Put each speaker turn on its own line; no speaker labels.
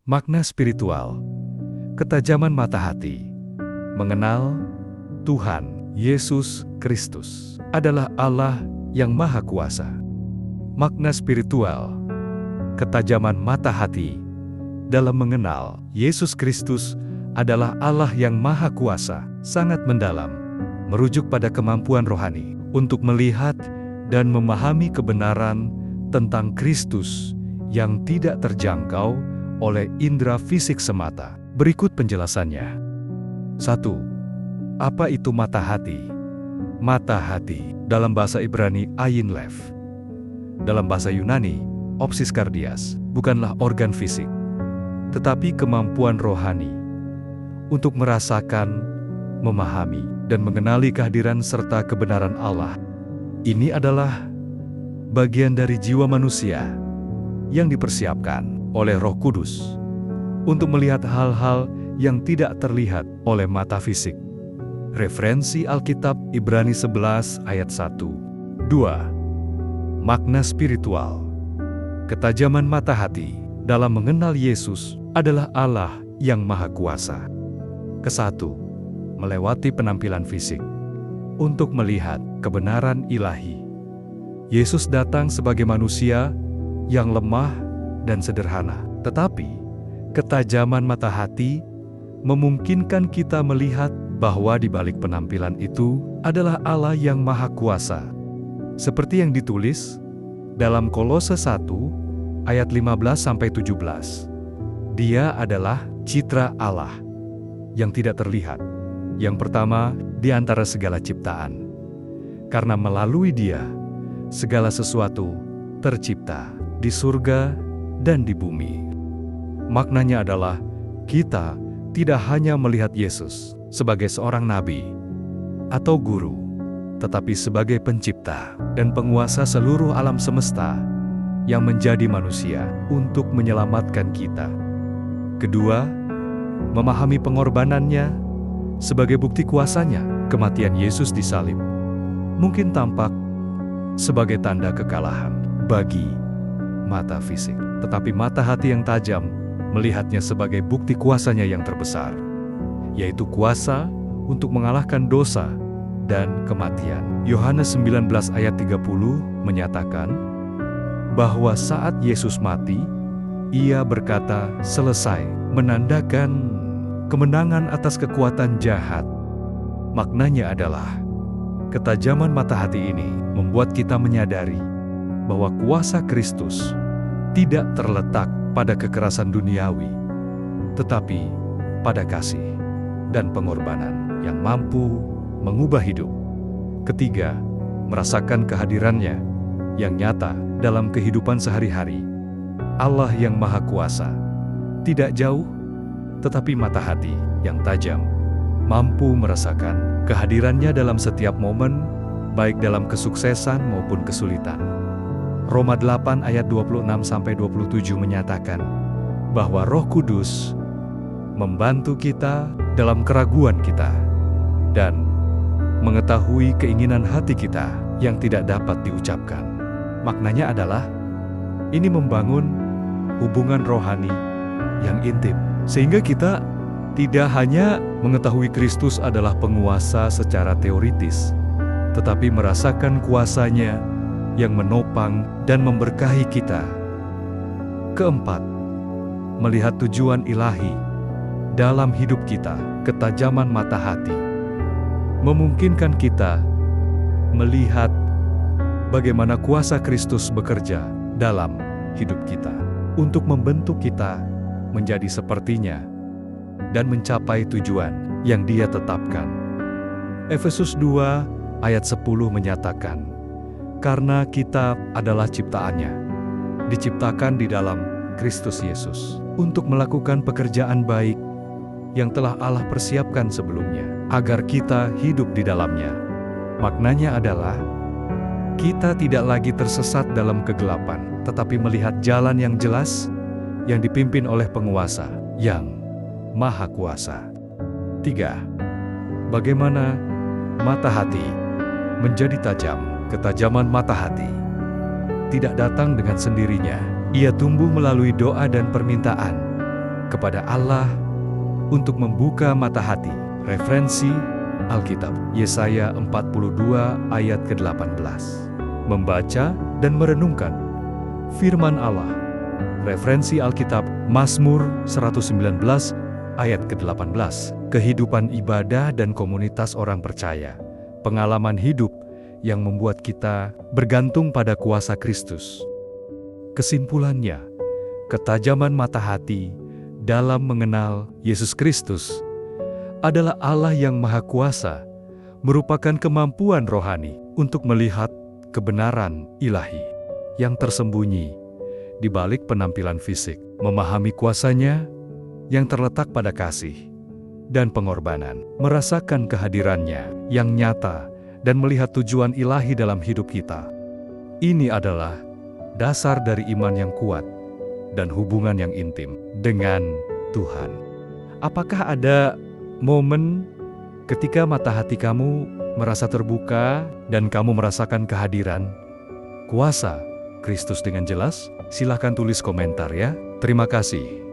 Makna spiritual, ketajaman mata hati, mengenal Tuhan Yesus Kristus adalah Allah yang Maha Kuasa. Makna spiritual, ketajaman mata hati dalam mengenal Yesus Kristus adalah Allah yang Maha Kuasa, sangat mendalam, merujuk pada kemampuan rohani untuk melihat dan memahami kebenaran tentang Kristus yang tidak terjangkau oleh indera fisik semata. Berikut penjelasannya. 1. Apa itu mata hati? Mata hati dalam bahasa Ibrani ayin lev. Dalam bahasa Yunani, opsis kardias, bukanlah organ fisik, tetapi kemampuan rohani untuk merasakan, memahami, dan mengenali kehadiran serta kebenaran Allah. Ini adalah bagian dari jiwa manusia yang dipersiapkan oleh Roh Kudus untuk melihat hal-hal yang tidak terlihat oleh mata fisik. Referensi Alkitab Ibrani 11 ayat 1. 2. Makna spiritual, ketajaman mata hati dalam mengenal Yesus adalah Allah yang Maha Kuasa. Kesatu, melewati penampilan fisik untuk melihat kebenaran ilahi. Yesus datang sebagai manusia yang lemah dan sederhana, tetapi ketajaman mata hati memungkinkan kita melihat bahwa di balik penampilan itu adalah Allah yang Maha Kuasa. Seperti yang ditulis dalam Kolose 1 ayat 15-17. Dia adalah citra Allah yang tidak terlihat, yang pertama di antara segala ciptaan. Karena melalui Dia segala sesuatu tercipta di surga dan di bumi. Maknanya adalah kita tidak hanya melihat Yesus sebagai seorang nabi atau guru, tetapi sebagai pencipta dan penguasa seluruh alam semesta yang menjadi manusia untuk menyelamatkan kita. Kedua, memahami pengorbanannya sebagai bukti kuasanya. Kematian Yesus di salib mungkin tampak sebagai tanda kekalahan bagi mata fisik, tetapi mata hati yang tajam melihatnya sebagai bukti kuasanya yang terbesar, yaitu kuasa untuk mengalahkan dosa dan kematian. Yohanes 19 ayat 30 menyatakan bahwa saat Yesus mati, Ia berkata, "Selesai," menandakan kemenangan atas kekuatan jahat. Maknanya adalah ketajaman mata hati ini membuat kita menyadari bahwa kuasa Kristus tidak terletak pada kekerasan duniawi, tetapi pada kasih dan pengorbanan yang mampu mengubah hidup. Ketiga, merasakan kehadirannya yang nyata dalam kehidupan sehari-hari. Allah yang Maha Kuasa tidak jauh, tetapi mata hati yang tajam mampu merasakan kehadirannya dalam setiap momen, baik dalam kesuksesan maupun kesulitan. Roma 8 ayat 26-27 menyatakan bahwa Roh Kudus membantu kita dalam keraguan kita dan mengetahui keinginan hati kita yang tidak dapat diucapkan. Maknanya adalah ini membangun hubungan rohani yang intim, sehingga kita tidak hanya mengetahui Kristus adalah penguasa secara teoritis, tetapi merasakan kuasanya yang menopang dan memberkahi kita. Keempat, melihat tujuan ilahi dalam hidup kita. Ketajaman mata hati memungkinkan kita melihat bagaimana kuasa Kristus bekerja dalam hidup kita untuk membentuk kita menjadi sepertinya dan mencapai tujuan yang Dia tetapkan. Efesus 2 ayat 10 menyatakan, karena kita adalah ciptaannya, diciptakan di dalam Kristus Yesus, untuk melakukan pekerjaan baik yang telah Allah persiapkan sebelumnya, agar kita hidup di dalamnya. Maknanya adalah, kita tidak lagi tersesat dalam kegelapan, tetapi melihat jalan yang jelas, yang dipimpin oleh penguasa yang Maha Kuasa. 3. Bagaimana mata hati menjadi tajam? Ketajaman mata hati tidak datang dengan sendirinya. Ia tumbuh melalui doa dan permintaan kepada Allah untuk membuka mata hati. Referensi Alkitab, Yesaya 42 ayat ke-18. Membaca dan merenungkan firman Allah. Referensi Alkitab, Mazmur 119 ayat ke-18. Kehidupan ibadah dan komunitas orang percaya. Pengalaman hidup yang membuat kita bergantung pada kuasa Kristus. Kesimpulannya, ketajaman mata hati dalam mengenal Yesus Kristus adalah Allah yang Maha Kuasa, merupakan kemampuan rohani untuk melihat kebenaran ilahi yang tersembunyi di balik penampilan fisik, memahami kuasanya yang terletak pada kasih dan pengorbanan, merasakan kehadirannya yang nyata dan melihat tujuan ilahi dalam hidup kita. Ini adalah dasar dari iman yang kuat dan hubungan yang intim dengan Tuhan. Apakah ada momen ketika mata hati kamu merasa terbuka dan kamu merasakan kehadiran kuasa Kristus dengan jelas? Silahkan tulis komentar ya. Terima kasih.